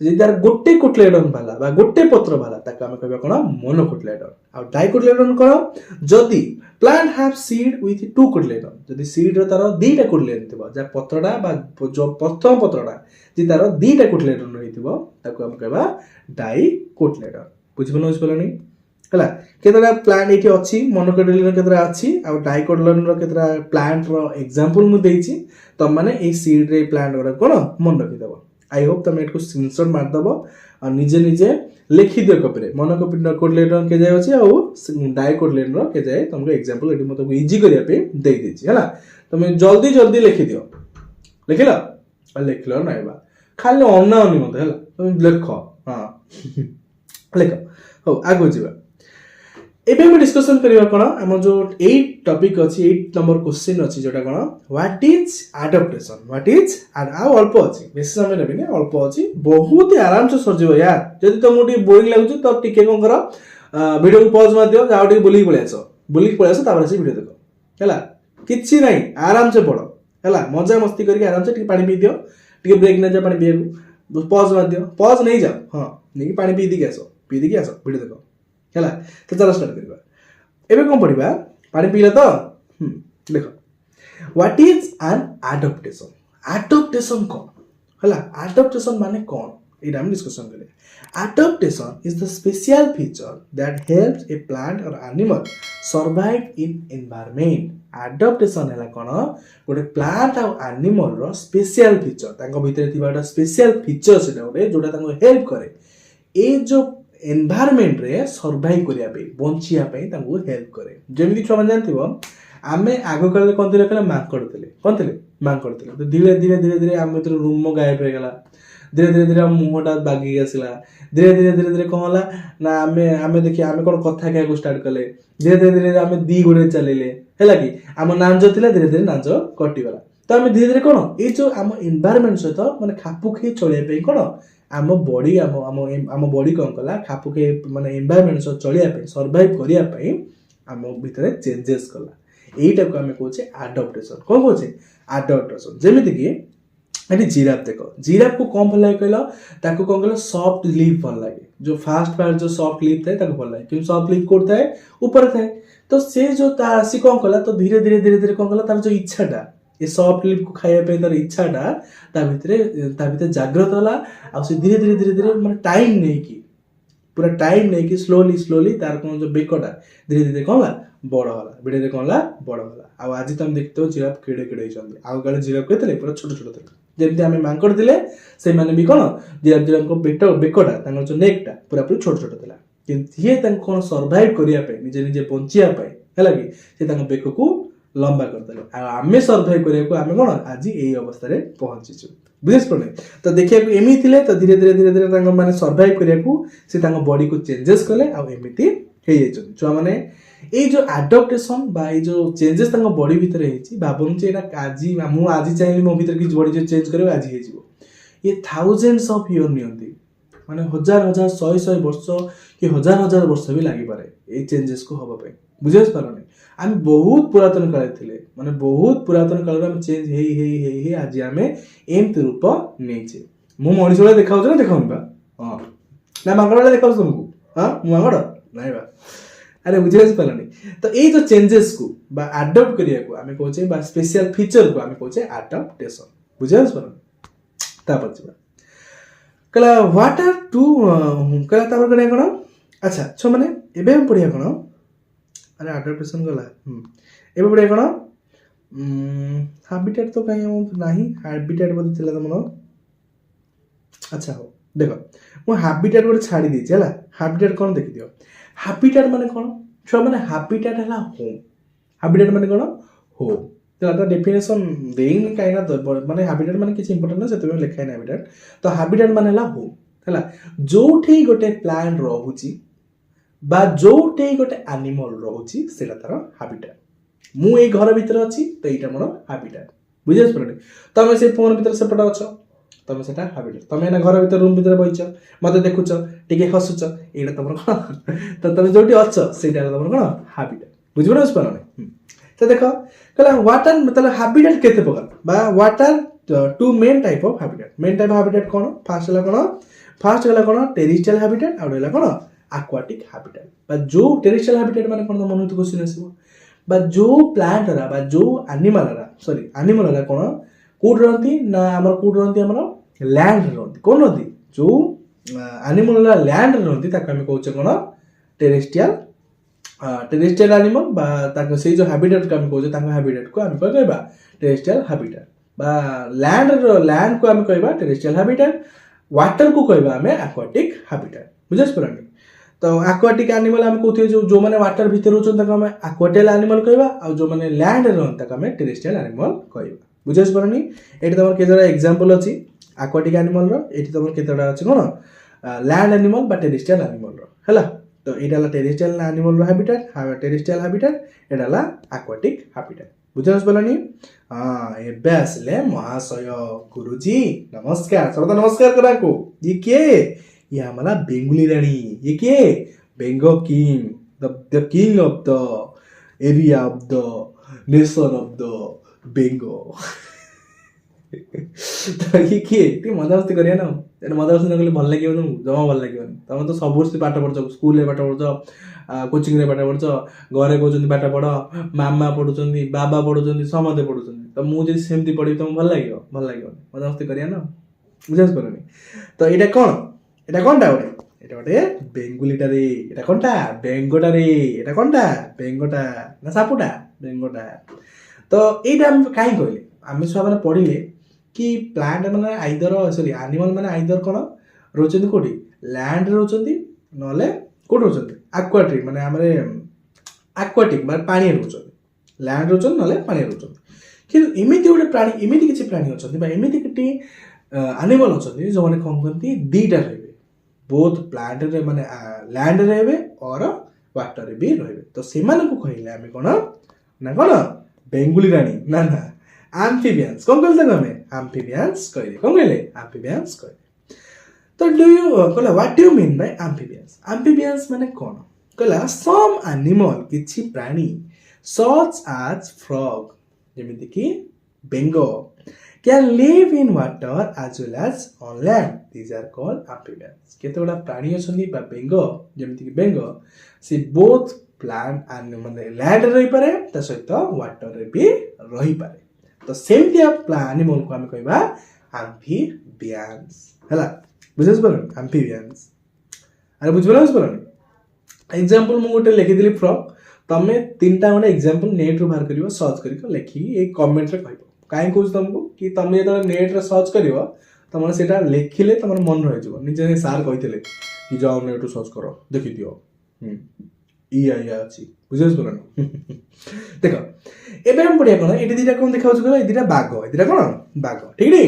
जदी तार गोटे कोटिलेडन वाला बा गोटे पत्र वाला ताका हम कहबा कोन मोनोकोटिलेडन आ डाइकोटिलेडन कोन जदी plant have seed with to cotyledon जदी सीड रो तार दुईटा कोटिलेडन थिबो जा पत्रडा बा जो प्रथम पत्रडा जे तार दुईटा कोटिलेडन रहिथिबो ताको हम कहबा डाइकोटिलेडन बुझिबो बुझिबलनी हला केतरा प्लांट एठी अछि मोनोकोटिलेडन केतरा अछि आ डाइकोटिलेडन रो केतरा प्लांट रो एग्जांपल मु देइछि त माने ए सीड रे प्लांट रो कोन मन रखि देबो आई होप तमे एटको स्क्रीनशॉट मार दबो और निजे निजे लिखि दियो कॉपी रे मोनोकोटिलेडन के जाय अछि आ डाइकोटिलेडन रो के जाय तुमको एग्जांपल एठी मतो इजी करिया पे देइ देछि हला तमे जल्दी जल्दी लिखि दियो लिखिलो आ लिखलो नाइबा खाली अनाउनी मते हला तुम लिखो हां लिखो हो आगो जिबा एबे हम डिस्कशन करिवा कोन हम जो 8 टॉपिक अछि 8 नंबर क्वेश्चन अछि जोटा कोन what is adaptation what is आ अल्प अछि बेसी समय नेबे ने अल्प अछि बहुत ही आराम से सरजिबो यार जदी तुमटी बोरिंग लागुछ त टिके कोन करो वीडियो को पॉज मार दियो जाओ टिके बुली पळेसो तापर से वीडियो देखो हला किछि नै आराम से पढो हला मजा मस्ती करके आराम से टिके पानी पी दियो टिके ब्रेक न जा पानी पिएको पॉज मार दियो पॉज नहीं जाओ हां नहीं पानी पी दी के आसो वीडियो देखो हला तो चलो स्टार्ट करबा एबे कोन पढिबा पानी पीला तो देखो व्हाट इज एन एडाप्टेशन कोन हला एडाप्टेशन माने कोन एटा हम डिस्कशन करे adaptation is the special feature that helps a plant और animal survive in environment adaptation हला कोन गोटे प्लांट और एनिमल रो स्पेशल फीचर तांको भितर थिबाटा स्पेशल फीचर सेटा गोटे जोटा तांको हेल्प करे ए जो एनवायरनमेंट रे सर्वाइव करिया पे बंचिया पे तांको हेल्प करे जेमिति छुआ मन जानथिबो आमे आगो काले कोन थिले कला मांकड़ थिले तो धीरे धीरे आमे तो रूम में गायब हो गेला धीरे धीरे मुहटा बागी आसला धीरे कहला ना आमे देखि आमे कोन कथा कहको स्टार्ट कले धीरे आमे दी गोडे चलेले हैला कि आम नांजो थिला धीरे नांजो कटि गला तो आमे धीरे कोन ए जो आम एनवायरनमेंट सहित माने खापु खे चले पे कोन आम बॉडी आम बॉडी कोन कला खापु के माने एनवायरनमेंट सहित चलिया पे सर्वाइव करिया पे आम भितरे चेंजेस कला एटा को आमे कहूचे एडाप्टेशन कोन कहूचे एडाप्टेशन जेमिति कि एटी जिराफ देखो जिराफ को कौन भल लगे कहला ताको कौन कहला सॉफ्ट लीफ भल लगे जो फास्ट पार्ट जो सॉफ्ट लीफ थाए ताको भल लगे क्योंकि सॉफ्ट लीफ कोड थाए ऊपर थाए तो से जो सी कौन कहला तो धीरे धीरे कौन कहला तार जो इच्छाटा ये सॉफ्ट लीफ को खाइया पे तार इच्छाटा ता भितरे जागृत होला आ से धीरे धीरे माने टाइम नै कि पूरा टाइम नै कि स्लोली तार कोन जो बेकोटा धीरे कौन बड़ होला वीडियो कौन बड़ होला आ आज तुम देखते हो जिराफ केड़े छथि आ गाले जिराफ केतले पूरा छोट थे जेमती आमे मांकड़ दिले से माने भी कोन जिराफ को बेकोटा तांगर जो नेकटा पूरा छोट थिला किंतु ये तांको कोन सर्वाइव करिया पे निजे बंचिया पे हैला कि से तांको बेको को लंबा कर देले आ आमे सर्वाइव करिया को आमे कोन आज एई अवस्था रे पहुंचीछु बुझिस पने तो देखिया को एमी थिले तो धीरे तांको माने सर्वाइव करिया को से तांको बॉडी को चेंजेस कले आ एमिति हे जेछु छुआ माने ए जो एडाप्टेशन बा ए जो चेंजेस तांको बॉडी भीतर हेछि बाबन जे एटा काजी मु आजि चाहि मो भीतर कि बॉडी जो चेंज करे आजि हे जिवो ये थाउजेंड्स ऑफ ईयर नियंती माने हजार सय वर्ष कि हजार वर्ष भी लागि पारे ए चेंजेस को होबा पे बुझेस पारने हम बहुत पुरातन काल थिले माने बहुत पुरातन काल में चेंज हे आज आमे एमति रूप नेचे मु मनिष वाला देखाउ ना देखाउन बा हां ना मंगळ वाला देखाउ तुमको हां मु मंगळ नाही बा अरे बुझेस पारने तो ए जो चेंजेस को बा अडॉप्ट करिया को आमे कहचे बा स्पेशल फीचर को आमे कहचे एडाप्टेशन बुझेस पारने तापर छिबा कला व्हाट आर टू कला तापर करिया कोन अच्छा छ माने एबे हम पढिया कोन अरे एडाप्टेशन गला एबे पढिया कोन हैबिटेट तो कहीं हम नाही हैबिटेट बद थिला त मनो अच्छा हो देखो मो हैबिटेट गोटे छाड़ी दी चला हैबिटेट कोन देखि दियो हैबिटेट माने कोन छ माने हैबिटेट हला होम हैबिटेट माने कोन होम तो आता डेफिनेशन देइन काइना तो माने हैबिटेट माने किछ इंपोर्टेंट ना सेते लिखाइ ना हैबिटेट तो हैबिटेट माने हला होम हला जोठी गोटे प्लांट रहूची बा जोठी गोटे एनिमल रहूची सेटा तार हैबिटेट मु ए घर भीतर अछि तो एटा मोर हैबिटेट बुझे पड़े तुम से फोन भीतर सेपटे अच्छ तुम से हाबिट तुम एना घर भीतर रूम भीतर बहीच मत देखुच टे हसुच ये तुम कौन तो तुम जो अच्छ से तुम कौन हाबिट बुझे बुझिपारे तो देख कहला व्हाट आर मतलब हाबिट केते प्रकार what are two main type of habit कौन फास्ट है कौन फास्ट है कौन टेरिस्ट्रियल हाबिटेट आउ है कौन aquatic habitat जो टेरिस्ट्रियल हाबिटेट माने कौन मन तो क्वेश्चन आसीबो जो प्लांट रा जो एनिमल रा सॉरी एनिमल रा कौन कोड रहती ना हमर कोड रहती हमर लैंड रहती कौन रहती जो एनिमल रा लैंड रहती ताका हम कहउछ कौन टेरिस्ट्रियल एनिमल बा ताका से जो हाबिटेट का हम कहउछ ताका हाबिटेट को हम कहबा टेरिस्ट्रियल हाबिटेट बा लैंड को हम कहबा टेरिस्ट्रियल हाबिटेट वाटर को कहबा हम aquatic habitat बुझस परनी तो aquatic एनिमल हम कहते जो माने वाटर भीतर होचन तक हम aquatic एनिमल कहबा आ जो माने लैंड रहन तक हम टेरिस्ट्रियल एनिमल कहबा बुझस परनी एटी तमर केतरा एग्जांपल अछि aquatic एनिमल रो एटी तमर केतरा अछि कोन लैंड एनिमल बा टेरिस्ट्रियल एनिमल रो हला तो एटा ला टेरिस्ट्रियल एनिमल रो हैबिटेट एटा ला aquatic habitat बुझस परनी एबे आसले महाशय गुरुजी नमस्कार सर्वदा नमस्कार कराको ये के ये हमारा बेंगुली रानी ये के बेंगो king the king of the area of the nation of the बेंगो तो ये के मजा मस्ती करिया ना मजा मस्ती नकले भल लागियो जमा भल लागियो तुम तो सब वर्ष पाठ पढ़छ स्कूल रे पाठ पढ़छ कोचिंग रे पाठ पढ़छ घरे कहउछन पाठ पढ़ मामा पढ़ुछन बाबा पढ़ुछन समते पढ़ुछन तो मु जे सेमती पढ़ी तुम भल लागियो मजा मस्ती करिया ना बुझस परनी तो एटा कोनटा गोटे बेंगुलीटा रे एटा कोनटा बेंगोटा रे एटा कोनटा बेंगोटा ना सापुटा बेंगोटा तो एटा हम काई कहले आमे सब माने पढ़िले कि प्लांट माने आइदर सॉरी एनिमल माने आइदर कोन रोचंदी कोठी लैंड रोचंदी नले कोठ रोचंदी aquatic माने हमरे aquatic माने पानी रोचंदी लैंड रोचंदी नले पानी रोचंदी कि एमिति गोटे प्राणी एमिति किछि प्राणी अछंती बा एमिति किछि एनिमल अछंती जो माने कोन करती दीटा रहबे बोथ प्लांट रे माने लैंड रहबे और वाटर रे भी रहबे तो सेमान को कहिले हमें कोन ना कोन बेंगुली रानी ना ना एम्फिबियंस कौन कहते हैं हमें एम्फिबियंस कहले कौन कहले एम्फिबियंस कहले तो डू यू कहला what do you mean bye amphibians माने कौन कहला सम एनिमल किछि प्राणी सच एज फ्रॉग जेमिति कि बेंगो can live in water as well as on land. These are called amphibians. केतेगुड़ा प्राणी अछंती बा बेंगो जेमिति कि बेंगो से both प्लांट एंड माने लैंड रही पारे त सहित वाटर रे भी रही पारे तो सेमती एनिमल को हम कहबा एम्फिबियंस हला बुझस पर एम्फिबियंस अरे बुझबला पर एग्जांपल मु गोटे लिखि दिली फ्रॉग तमे तीनटा गोटे एग्जांपल नेट रो बाहर करिवो सर्च करिक लिखि ए कमेंट रे कहबो काई कहूँ तुमको कि तुम जो नेट रे सर्च कर तुम से लिखिले तुम मन रही निजे सार कहते कि जाओ नेट सर्च कर देखी दियो या अच्छी बुझे देख एबे हम पढ़िया कौन ये दीटा कौन देखा कहला दीटा बाघ ये कौन बाघ ठीक नी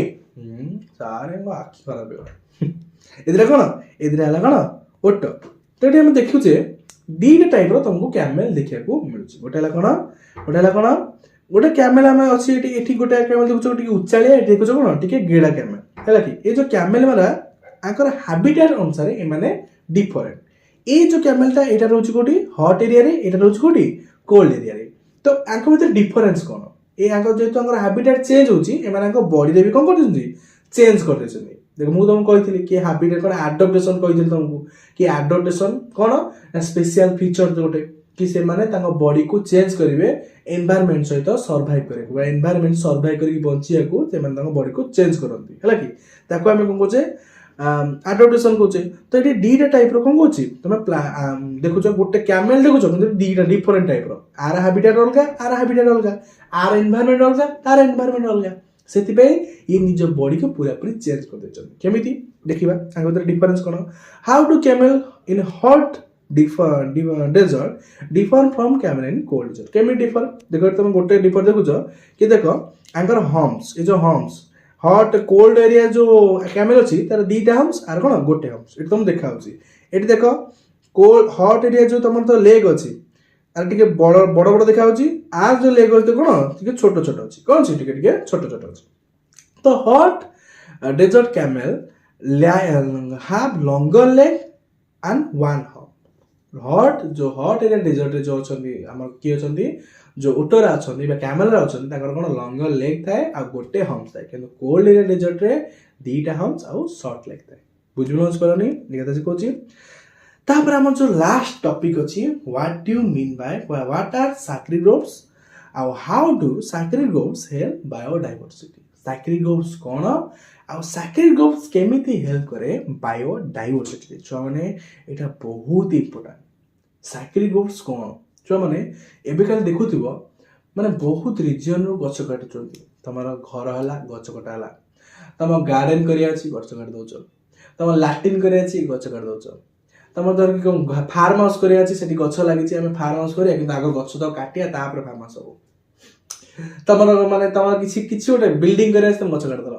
सारे मो आखि खराब ये दीटा कौन ये दीटा है कौन ओट तो ये देखुचे दीटा टाइप तुमको कैमेल देखा मिलूँ गोटे है कौन गोटे है कौन गोटे कैमेल आम अच्छी एठी गोटे कैमेल देखुछ टिके उचालिया एठी देखुछ कोन टिके गेडा कैमेल हैला कि ए जो कैमेल मारा आकर हैबिटेट अनुसार ए माने डिफरेंट ए जो कैमेलटा एटा रहउछ कोठी हॉट एरिया रे एटा रहउछ कोठी कोल्ड एरिया रे तो आंको भीतर डिफरेंस कोन ए आंको जेतो आंकर हैबिटेट चेंज होउची ए माने आंको बॉडी रे भी कोन कर दिसुंती चेंज कर दिसुंती देखो मु तुमको कहितली कि हैबिटेट कोन एडॉप्टेशन कहितली तुमको कि एडॉप्टेशन कोन स्पेशल फीचर जोटे कि से माने तांको बॉडी को चेंज करिवे एनवायरनमेंट सहित सर्वाइव करे बा एनवायरनमेंट सर्वाइव करी बंचिया को से माने तांको बॉडी को चेंज करंती हैला कि ताको हम कोन कोचे एडॉप्टेशन कोचे तो एटी डीटा टाइप रो कोन कोची तमे देखुछ गोटे कैमेल देखुछ কিন্তু डीटा डिफरेंट टाइप रो आर हैबिटेट अलगा आर एनवायरनमेंट अलगा तार एनवायरनमेंट अलगा सेति पे ये निज बॉडी को पूरा पूरी चेंज कर देछन केमिति देखिबा तांको भीतर डिफरेंस कोन how do camel in hot desert differ from camel in cold desert केमी डिफर देखो तुम गोटे डिफर देखुछ कि देखो आंकर हम्स ए जो हम्स हॉट कोल्ड एरिया जो कैमेल अछि तार दीटा हम्स आर कोन गोटे हम्स एट तुम देखा होछि एट देखो कोल्ड हॉट एरिया जो तुम तो लेग अछि आर टिके बड़ बड़ देखा होछि आर जो लेग अच्छे कौन टे छोट छोट अच्छी कौन सी टे छोट छोट अच्छे तो hot desert camel have longer leg and one hump hot जो हॉट एरिया डेजर्ट रे जो अच्छी आम किए अच्छी जो उटरा अच्छा कैमल अच्छा कौन लंगर लेग थाए आ गोटे हम्स थाए कि कोल्ड एरिया डेजर्ट रे दीटा हम्स आउ शॉर्ट लेग थाए बुझिपारनी निकता कहूँ तापर आम जो लास्ट टॉपिक अच्छी what you mean by what are sacred groups आउ how do sacred groups help biodiversity sacred groups कौन आउ सैक्रिड ग्रुप्स केमिति हेल्प करे बायोडायवर्सिटी छुआ मैंने यहाँ बहुत इंपोर्टेंट सैक्रिड ग्रुप्स कौन छुआ मैंने एवं देखुव माने बहुत रिजन रु गछ काटुंट तुम घर है गछ कटा तुम गार्डेन कर गछ काट दौच तुम लाट्रिन कर गछ काट दौच तुम धर फार्म हाउस कर गछ लगी फार्म हाउस कर आग गछ तो काटिया फार्म हाउस हम तुम माने तुम किसी गोटे बिल्डिंग कर तुम गछ काटदेल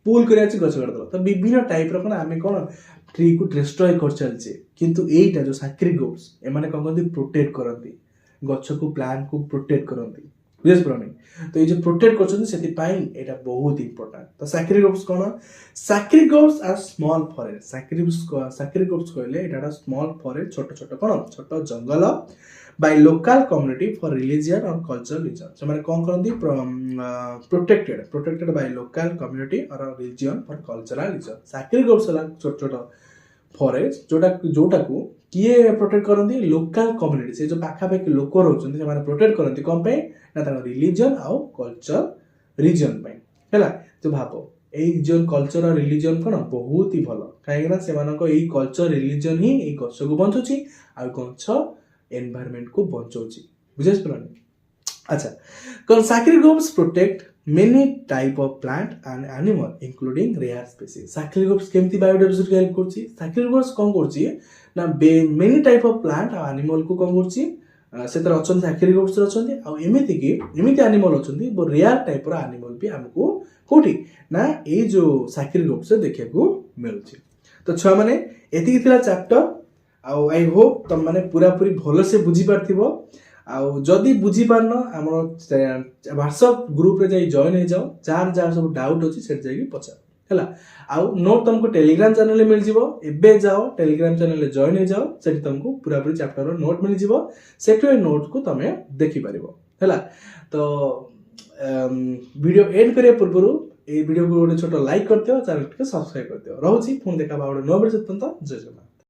पुल कर गछ काटदेल तो विभिन्न टाइप रहा आम कौन ट्री को डिस्ट्रॉय कर चलचे किंतु एटा जो सैक्रिड ग्रुप्स एमाने कौन करती प्रोटेक्ट करती गछ को प्लांट को प्रोटेक्ट करती बुझे पारनी तो ये जो प्रोटेक्ट कर बहुत इंपोर्टेंट तो सैक्रिड ग्रुप्स कौन sacred groups are small forest sacred groups कहले एटा स्मॉल फॉरेस्ट छोट छोट कौन छोट जंगल by local community for religion और कल्चरल रीजन से माने कौन करती प्रोटेक्टेड बाय लोकल कम्युनिटी और religion for cultural reason sacred groups छोट छोट फॉरेस्ट जोटा को किए प्रोटेक्ट करती लोकल कम्युनिटी से जो पाखापाखि लोक रोचे से प्रोटेक्ट करती कौन पे ना रिलीजन आउ कल्चर रीजन है तो भाव ये कल्चर और रिलीजन कौन बहुत ही भल कहीं कल्चर रिलीजन ही गछ को बचाऊँगी आ गछ एनवायरनमेंट को बचाऊँगी बुझे पारनी अच्छा कौन sacred groups protect many type of plant and animal including rare species sacred groups केमती बायोडायवर्सिटी हेल्प करछि सैक्रिड ग्रुप्स कोन करछि ना many type of plant और animal को कोन करछि सेतर अछन सैक्रिड ग्रुप्स अछन आ एमिति एनिमल अछन वो रेयर टाइप रो एनिमल भी हमको कोठी ना ए जो सैक्रिड ग्रुप्स देखै को मिलछि तो छुआ माने एति थिला चैप्टर आ आई होप तुम माने पूरा पूरी भलो से बुझी पारथिबो आउ जदि बुझी पारन आम व्हाट्सएप ग्रुप रे जाई जॉइन हो जाओ जार जार सब डाउट अछि सेट जाई पचार हला आउ नोट तुमको टेलीग्राम चैनल में मिल जिवो एबे जाओ टेलीग्राम चैनल में जॉइन हो जाओ सेठी तुमको पूरा पूरी चैप्टर रो नोट मिल जिवो सेठी नोट को तमे देखि परिबो हला तो वीडियो एंड करे पूर्व ए वीडियो को गोटे छोट लाइक करते हो चैनल के सब्सक्राइब करते हो रहउची पुन देखा बाबा 9 बजे तक जय जगन्नाथ।